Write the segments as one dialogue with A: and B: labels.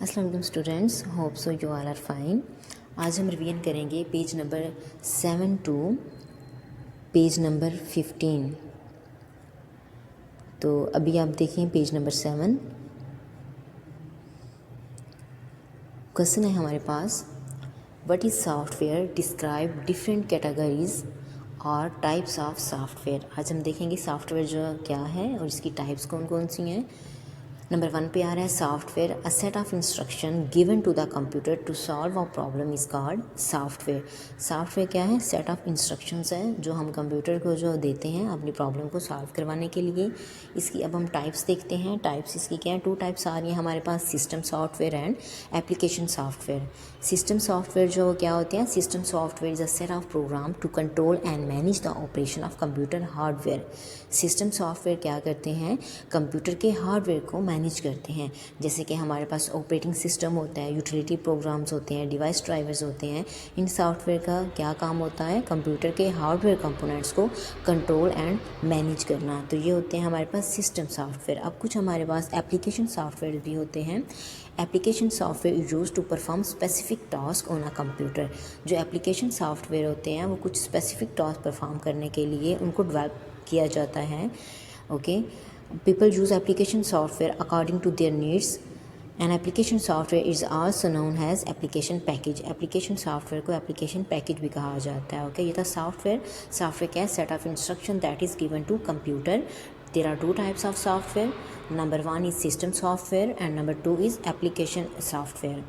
A: अस्सलाम वालेकुम students, hope so you all are fine. आज हम रिवीजन करेंगे page number 7 to page number 15। तो अभी आप देखें पेज नंबर 7। क्वेश्चन है हमारे पास, what is software, describe different categories और टाइप्स ऑफ सॉफ्टवेयर। आज हम देखेंगे सॉफ्टवेयर जो क्या है और इसकी टाइप्स कौन कौन सी हैं। नंबर 1 पे आ रहा है software, a set of instruction given to the computer to solve a problem is called software. Software क्या है? सेट ऑफ इंस्ट्रक्शंस है जो हम कंप्यूटर को जो देते हैं अपनी प्रॉब्लम को सॉल्व करवाने के लिए। इसकी अब हम टाइप्स देखते हैं। टाइप्स इसकी क्या है? 2 टाइप्स आ रही हैं हमारे पास, system software and application software. System software जो क्या होते हैं? System software is a set of program to control and manage the operation of computer hardware. System software क्या करते हैं? कंप्यूटर के हार्डवेयर को मैनेज करते हैं। जैसे कि हमारे पास ऑपरेटिंग सिस्टम होता है, यूटिलिटी प्रोग्राम्स होते हैं, डिवाइस ड्राइवर्स होते हैं। इन सॉफ्टवेयर का क्या काम होता है? कंप्यूटर के हार्डवेयर कंपोनेंट्स को कंट्रोल एंड मैनेज करना। तो ये होते हैं हमारे पास सिस्टम सॉफ्टवेयर। अब कुछ हमारे पास एप्लीकेशन सॉफ्टवेयर भी होते हैं। Application software is use to perform specific task on a computer. जो एप्लीकेशन सॉफ्टवेयर होते हैं वो कुछ स्पेसिफिक टास्क परफॉर्म करने के लिए उनको डेवलप किया जाता है। Okay, people use application software according to their needs. An application software is also known as application package. application software को application package भी कहा जाता है। ओके, ये था सॉफ्टवेयर। सॉफ्टवेयर क्या है? Set of instruction that is given to computer. There are 2 types of software. Number 1 is system software and number 2 is application software.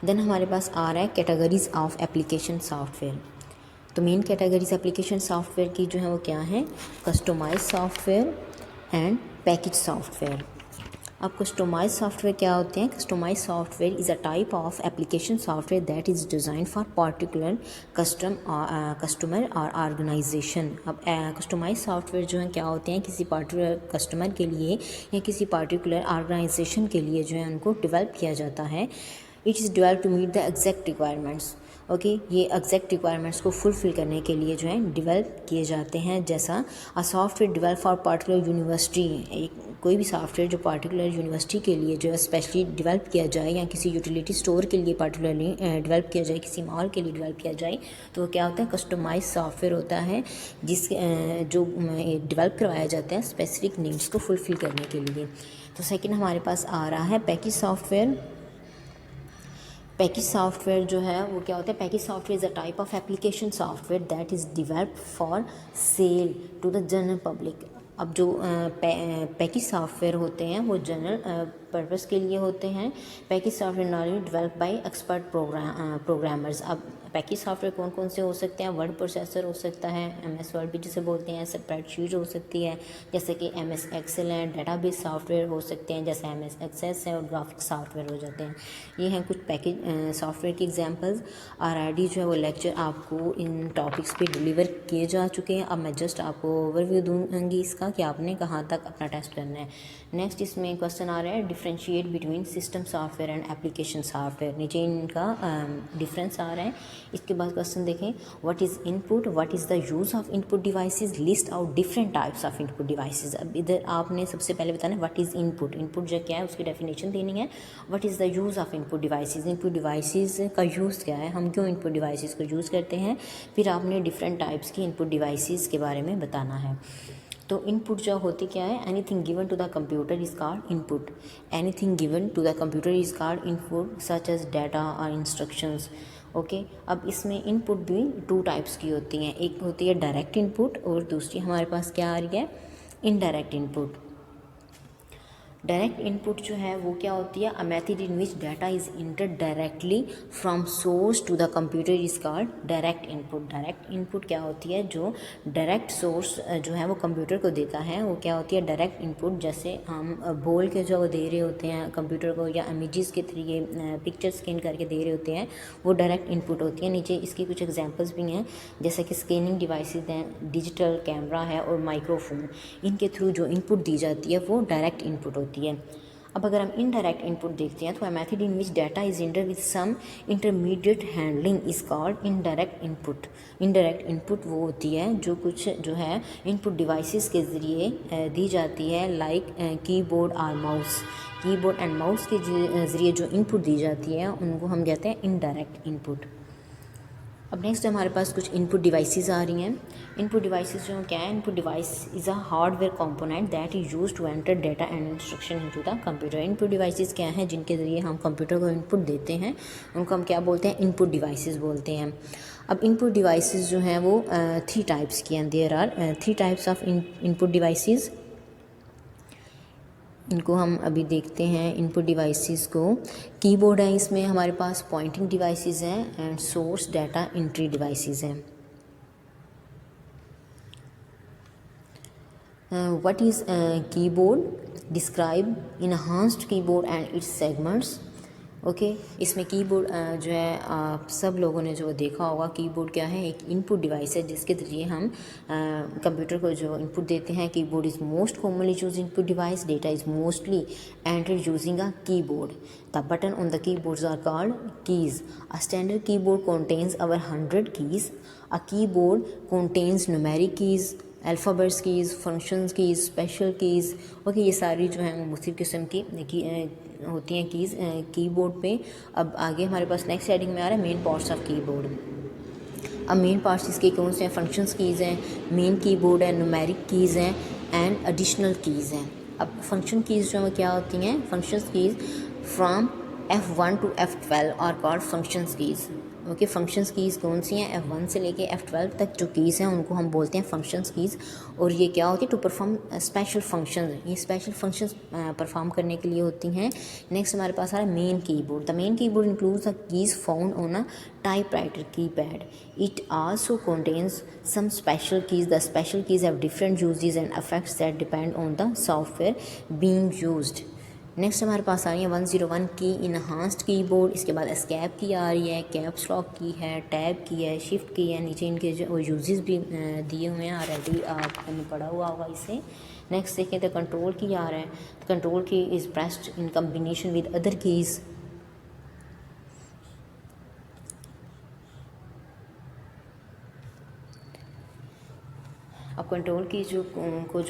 A: Then हमारे पास आ रहा है कैटेगरीज ऑफ एप्लीकेशन सॉफ्टवेयर। तो मेन कैटेगरीज एप्लीकेशन सॉफ्टवेयर की जो है वो क्या है? Customize software and package software. अब कस्टमाइज सॉफ्टवेयर क्या होते हैं? Customize software is a type of application software that is design for particular customer और ऑर्गेनाइजेशन। अब कस्टमाइज सॉफ्टवेयर जो है क्या होते हैं? किसी पर्टिकुलर कस्टमर के लिए या किसी पर्टिकुलर ऑर्गेनाइजेशन के लिए जो है उनको डेवलप किया जाता है। It is develop to meet the exact requirements. Okay, ये एग्जैक्ट रिक्वायरमेंट्स को फुलफिल करने के लिए जो है डेवलप किए जाते हैं। जैसा a software develop for particular university, एक कोई भी सॉफ्टवेयर जो पर्टिकुलर यूनिवर्सिटी के लिए जो है स्पेशली डेवलप किया जाए या किसी यूटिलिटी स्टोर के लिए पर्टिकुलरली डेवलप किया जाए, किसी मॉल के लिए डेवलप किया जाए, तो क्या होता है? कस्टमाइज सॉफ्टवेयर होता है जिस जो डेवलप करवाया जाता है स्पेसिफिक नीड्स को फुलफिल करने के लिए। तो सेकेंड हमारे पास आ रहा है पैकेज सॉफ्टवेयर। पैकेज सॉफ्टवेयर जो है वो क्या होता है? Package software is a type of application software that is develop for sale to the general public. अब जो पैकेज सॉफ्टवेयर होते हैं वो जनरल पर्पस के लिए होते हैं। Package software normally develop by expert programmers. अब पैकेज सॉफ्टवेयर कौन कौन से हो सकते हैं? वर्ड प्रोसेसर हो सकता है, MS वर्ड भी जिसे बोलते हैं, स्प्रेडशीट हो सकती है जैसे कि MS एक्सेल है, डेटाबेस सॉफ्टवेयर हो सकते हैं जैसे MS एक्सेस है, और ग्राफिक सॉफ्टवेयर हो जाते हैं। ये हैं कुछ पैकेज सॉफ्टवेयर की एग्जांपल्स। ऑलरेडी जो है वो लेक्चर आपको इन टॉपिक्स पे डिलीवर किए जा चुके हैं। अब मैं जस्ट आपको ओवरव्यू दूंगी इसका कि आपने कहाँ तक अपना टेस्ट करना है। नेक्स्ट इसमें क्वेश्चन आ रहा है, differentiate between system software and application software. नीचे इनका डिफरेंस आ रहा है। इसके बाद क्वेश्चन देखें, what is input, what is the use of input devices, list out different types of input devices. अब इधर आपने सबसे पहले बताना है व्हाट इज़ इनपुट। इनपुट जो क्या है उसकी डेफिनेशन देनी है। What is the use of input devices, input devices का यूज़ क्या है, हम क्यों इनपुट डिवाइसेस को यूज़ करते हैं। फिर आपने डिफरेंट टाइप्स की इनपुट डिवाइसेस के बारे में बताना है। तो इनपुट जो होती क्या है? Anything given to the computer is called input. Anything given to the computer is called input such as data और इंस्ट्रक्शंस। ओके, अब इसमें इनपुट भी 2 टाइप्स की होती हैं। एक होती है डायरेक्ट इनपुट और दूसरी हमारे पास क्या आ रही है? Indirect input. डायरेक्ट इनपुट जो है वो क्या होती है? A method in which data is entered directly from source to the computer is called direct input. Direct input क्या होती है? जो डायरेक्ट सोर्स जो है वो कंप्यूटर को देता है वो क्या होती है? Direct input. जैसे हम बोल के जो दे रहे होते हैं कंप्यूटर को या इमेजेस के थ्रू पिक्चर स्कैन करके दे रहे होते हैं वो डायरेक्ट इनपुट होती है। नीचे इसकी कुछ एग्जांपल्स भी हैं जैसे कि स्कैनिंग डिवाइसेस हैं, डिजिटल कैमरा है और माइक्रोफोन। इनके थ्रू जो इनपुट दी जाती है वो डायरेक्ट इनपुट होती है। अब अगर हम इनडायरेक्ट इनपुट देखते हैं तो a method in which data is entered with some intermediate handling is called indirect input. Indirect input वो होती है जो कुछ जो है इनपुट डिवाइसेस के ज़रिए दी जाती है, लाइक कीबोर्ड और माउस। कीबोर्ड एंड माउस के ज़रिए जो इनपुट दी जाती है उनको हम कहते हैं इनडायरेक्ट इनपुट। अब नेक्स्ट हमारे पास कुछ इनपुट डिवाइसेस आ रही हैं। इनपुट डिवाइसेस जो क्या है, input device is a hardware component that is used to enter data and instruction into the computer. Input devices क्या हैं जिनके ज़रिए हम कंप्यूटर को इनपुट देते हैं, उनको हम क्या बोलते हैं, इनपुट डिवाइसेस बोलते हैं। अब इनपुट डिवाइसेस जो हैं वो 3 टाइप्स की हैं। There are 3 types of input devices. इनको हम अभी देखते हैं इनपुट डिवाइसेस को। कीबोर्ड है, इसमें हमारे पास पॉइंटिंग डिवाइसेस हैं and source data entry devices हैं। What is keyboard? Describe enhanced keyboard and its segments. Okay, इसमें कीबोर्ड जो है आप सब लोगों ने जो देखा होगा, कीबोर्ड क्या है, एक इनपुट डिवाइस है जिसके जरिए हम कंप्यूटर को जो इनपुट देते हैं। Keyboard is most commonly use input device. Data is mostly entered using a keyboard. The button on the keyboards are called keys. A standard keyboard contains over 100 keys. A keyboard contains numeric keys, alphabets keys, functions keys, special keys. Okay, ये सारी जो हैं वो मुख्तलिफ़ किस्म की होती हैं कीज़ कीबोर्ड पे। अब आगे हमारे पास नेक्स्ट हेडिंग में आ रहा है मेन पार्ट्स ऑफ कीबोर्ड। अब मेन पार्ट्स इसके कौन से हैं? फंक्शंस कीज़ हैं, मेन कीबोर्ड है, न्यूमेरिक कीज़ हैं एंड एडिशनल कीज़ हैं। अब फंक्शन कीज़ जो हैं क्या होती हैं? Functions keys from F1 to F12 are called functions keys. Okay, functions keys कौन सी हैं? F1 से लेके F12 तक जो कीज़ हैं उनको हम बोलते हैं फंक्शंस कीज़। और ये क्या होती है? To perform special functions. ये स्पेशल फंक्शंस परफॉर्म करने के लिए होती हैं। नेक्स्ट हमारे पास आ रहा है main keyboard. The main keyboard includes the keys found on a typewriter keypad. It also contains some special keys. The special keys have different uses and effects that depend on the software being used. Next हमारे पास आ रही है 101 की enhanced keyboard. इसके बाद escape की आ रही है, कैप्स लॉक की है, टैब की है, शिफ्ट की है। नीचे इनके जो यूजेस भी दिए हुए हैं, ऑलरेडी आपने पढ़ा हुआ होगा इसे। नेक्स्ट देखें तो कंट्रोल की आ रहा है। कंट्रोल की is pressed in combination with other keys. अब कंट्रोल की जो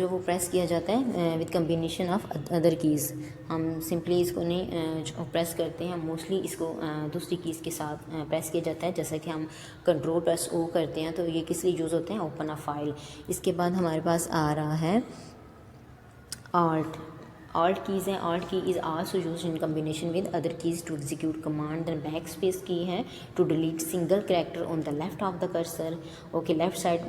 A: वो प्रेस किया जाता है with combination of other keys. हम सिंपली इसको नहीं जो प्रेस करते हैं, मोस्टली इसको दूसरी कीज़ के साथ प्रेस किया जाता है। जैसा कि हम कंट्रोल प्रेस ओ करते हैं तो ये किस लिए यूज़ होते हैं? Open a file. इसके बाद हमारे पास आ रहा है आल्ट। Alt keys हैं। Alt key is also used in combination with other keys to execute command. Then backspace key है to delete single character on the left of the cursor. Okay, left side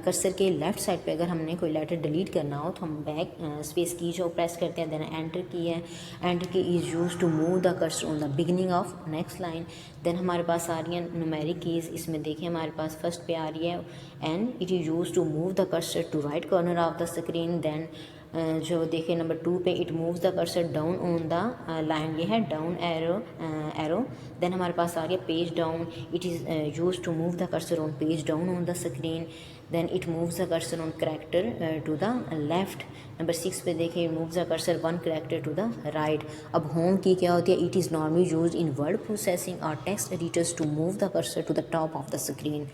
A: cursor के left side पे अगर हमने कोई letter delete करना हो तो हम बैक स्पेस की जो प्रेस करते हैं। देन एंटर की है। Enter key is use to move the cursor on the beginning of next line. Then हमारे पास आ रही है न्यूमेरिक कीज़। इसमें देखिए हमारे पास फर्स्ट पे आ रही है and it is use to move the cursor to right corner of the screen. Then जो देखिए नंबर 2 पे it moves the cursor down on the line, ये है डाउन एरो। देन हमारे पास आ गया page down. It is use to move the cursor on page down on the screen. Then it moves the cursor on character to the left. Number 6 पे देखिए it moves the cursor 1 character to the right. अब home key क्या होती है? It is normally use in word processing और text editors to move the cursor to the top of the screen.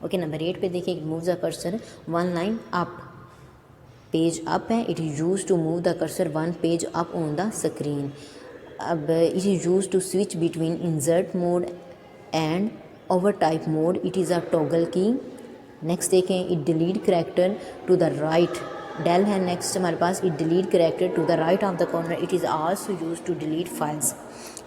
A: Okay, number 8 पे देखिए it moves the cursor 1 line up. Page up है, it is use to move the cursor 1 page up on the screen. अब it is use to switch between insert mode and overtype mode. It is a toggle key. Next देखें it delete character to the right. Del है next हमारे पास, it delete character to the right of the corner. It is also use to delete files.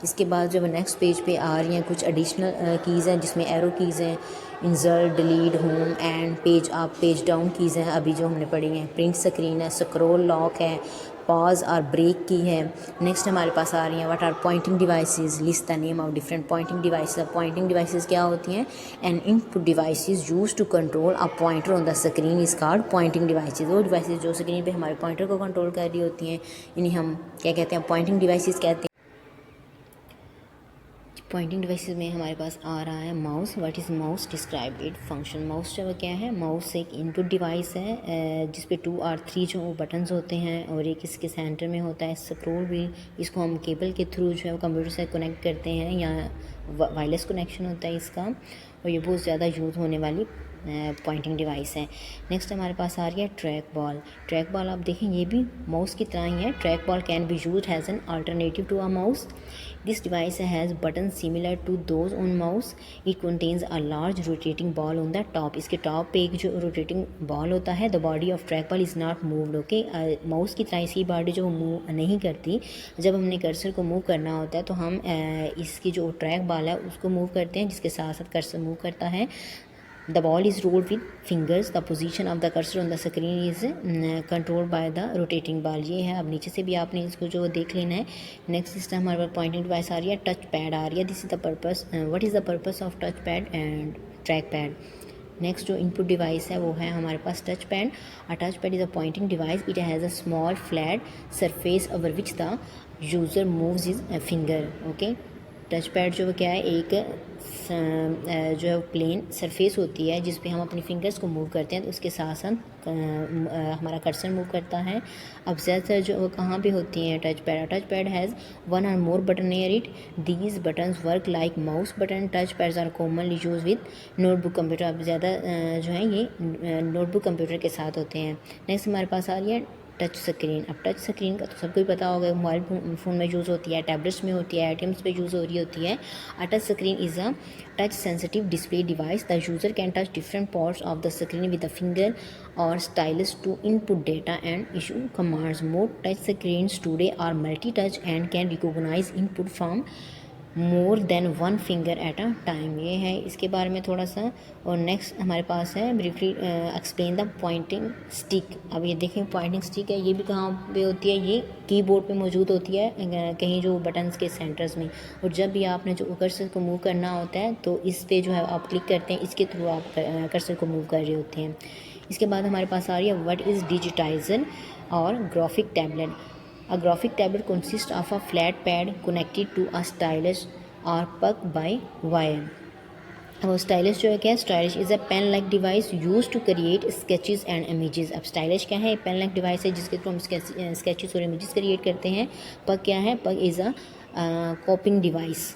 A: इसके बाद जब next page पे आ रही हैं कुछ एडिशनल कीज़ हैं जिसमें एरो कीज़ हैं, insert, delete, home end page up page down keys हैं अभी जो हमने पढ़ी हैं। प्रिंट स्क्रीन है, स्क्रॉल लॉक है, पॉज और ब्रेक की है। नेक्स्ट हमारे पास आ रही हैं what are pointing devices. List the name of different pointing devices. Pointing devices क्या होती हैं? An input devices use to control a pointer on the screen is called pointing devices. वो डिवाइसेस जो स्क्रीन पे हमारे पॉइंटर को control कर रही होती हैं इन्हें हम क्या कहते हैं? पॉइंटिंग डिवाइसेस कहते हैं। पॉइंटिंग डिवाइसेस में हमारे पास आ रहा है mouse. What is mouse? Describe it function. Mouse जो क्या है? माउस एक इनपुट डिवाइस है जिस पे 2 और 3 जो बटन्स होते हैं और एक इसके सेंटर में होता है स्क्रोल व्हील। इसको हम केबल के थ्रू जो है वो कंप्यूटर से कनेक्ट करते हैं या वायरलेस कनेक्शन होता है इसका, और ये बहुत ज़्यादा यूज़ होने वाली पॉइंटिंग डिवाइस है। नेक्स्ट हमारे पास आ रही है ट्रैक बॉल। ट्रैक बॉल आप देखें ये भी माउस की तरह ही है। Track ball can be used as an alternative to a mouse. This device has button similar to those on mouse. It contains a large rotating ball on the top. इसके top पे एक जो rotating ball होता है। The body of track ball is not moved. Okay, mouse की तरह इसकी body जो मूव नहीं करती। जब हमने कर्सर को मूव करना होता है तो हम इसकी जो ट्रैक बॉल है उसको मूव करते हैं, जिसके साथ साथ कर्सर मूव करता है। The ball is rolled with fingers. The position of the cursor on the screen is controlled by the rotating ball. ये है, अब नीचे से भी आपने इसको जो देख लेना है। नेक्स्ट सिस्टम हमारे पास पॉइंटिंग डिवाइस आ रही है, टच पैड आ रही है। This is the purpose, what is the purpose of touch pad and track pad. Next जो इनपुट डिवाइस है वो है हमारे पास touch pad. A touch pad is a pointing device. It has a small flat surface over which the user moves his finger. Okay, touch pad जो क्या है, एक जो है प्लेन सरफेस होती है जिस पे हम अपनी फिंगर्स को मूव करते हैं, तो उसके साथ साथ हमारा कर्सर मूव करता है। अब ज़्यादातर जो कहाँ पे होती हैं touch pad has 1 or more button near it. These buttons work like mouse button. Touch pads are commonly use with notebook computer. अब ज़्यादा जो है ये नोटबुक कंप्यूटर के साथ होते हैं। नेक्स्ट हमारे पास आ रही है टच स्क्रीन। अब टच स्क्रीन का तो सबको ही पता होगा, मोबाइल फ़ोन में यूज़ होती है, टैबलेट्स में होती है, आइटम्स पे यूज़ हो रही होती है। A touch screen is a touch sensitive display device. The user can touch different parts of the screen with the finger और stylus to input data and issue commands. More touch screens today are multi touch and can recognise input from more than 1 finger at a time. ये है इसके बारे में थोड़ा सा। और next हमारे पास है briefly explain the Poynting stick. अब ये देखें पॉइंटिंग स्टिक है, ये भी कहाँ पे होती है? ये कीबोर्ड पे मौजूद होती है कहीं जो बटन्स के सेंटर्स में। और जब भी आपने जो कर्सर को मूव करना होता है तो इस पे जो है आप क्लिक करते हैं, इसके थ्रू आप कर्सर को मूव कर रहे होते हैं। इसके बाद हमारे पास आ रही है व्हाट इज़ डिजिटाइजर और graphic tablet. A graphic tablet consists of a flat pad connected to a stylus or puck by wire. अब स्टाइलिश जो है क्या है? Stylus is a pen like device use to create sketches and images. अब stylus क्या है? Pen like device है जिसके थ्रू हम स्केचेस और इमेजेस क्रिएट करते हैं। पग क्या है? Puck is a copying device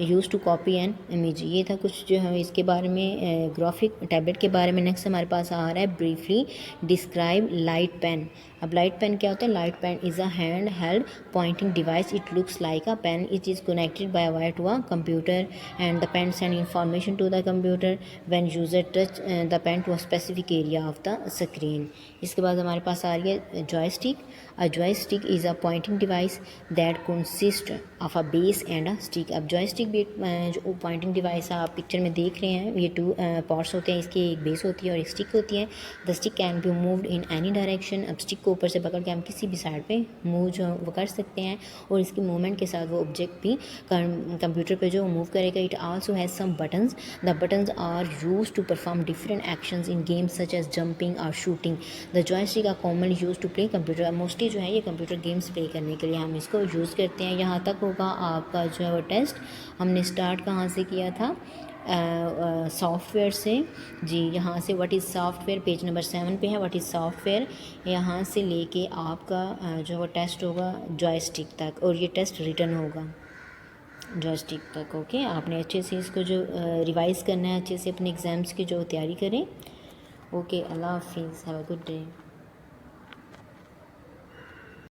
A: use to copy an image. ये था कुछ जो है इसके बारे में ग्राफिक टैबलेट के बारे में। नेक्स्ट हमारे पास आ रहा है ब्रीफली डिस्क्राइब लाइट पेन। अब लाइट पेन क्या होता है? Light pen is a hand held pointing device. It looks like a pen. It is connected by wire to a computer and the pen send information to the computer when user touch the pen to a specific area of the screen. इसके बाद हमारे पास आ रही है joystick. A joystick is a pointing device that consist of a base and a stick. अब joystick भी जो पॉइंटिंग डिवाइस आप पिक्चर में देख रहे हैं, ये 2 पार्ट्स होते हैं इसके, एक बेस होती है और एक स्टिक होती है। The stick can be moved in any direction. अब स्टिक को ऊपर से पकड़ के हम किसी भी साइड पे मूव जो वो कर सकते हैं, और इसकी मूवमेंट के साथ वो ऑब्जेक्ट भी कंप्यूटर पे जो मूव करेगा। It also has some buttons. The buttons are use to perform different actions in games such as jumping और shooting. The joystick are commonly use to play computer. Mostly जो है ये computer games play करने के लिए हम इसको use करते हैं। यहाँ तक होगा आपका जो है वो टेस्ट। हमने स्टार्ट कहाँ से किया था? सॉफ्टवेयर से जी। यहाँ से what is software page number 7 पे है व्हाट इज़ सॉफ्टवेयर। यहाँ से लेके आपका जो वो टेस्ट होगा जॉयस्टिक तक, और ये टेस्ट रिटर्न होगा जॉयस्टिक तक। ओके, आपने अच्छे से इसको जो रिवाइज़ करना है, अच्छे से अपने एग्ज़ाम्स की जो तैयारी करें। ओके, अल्लाह हाफिज़, हैव अ गुड डे।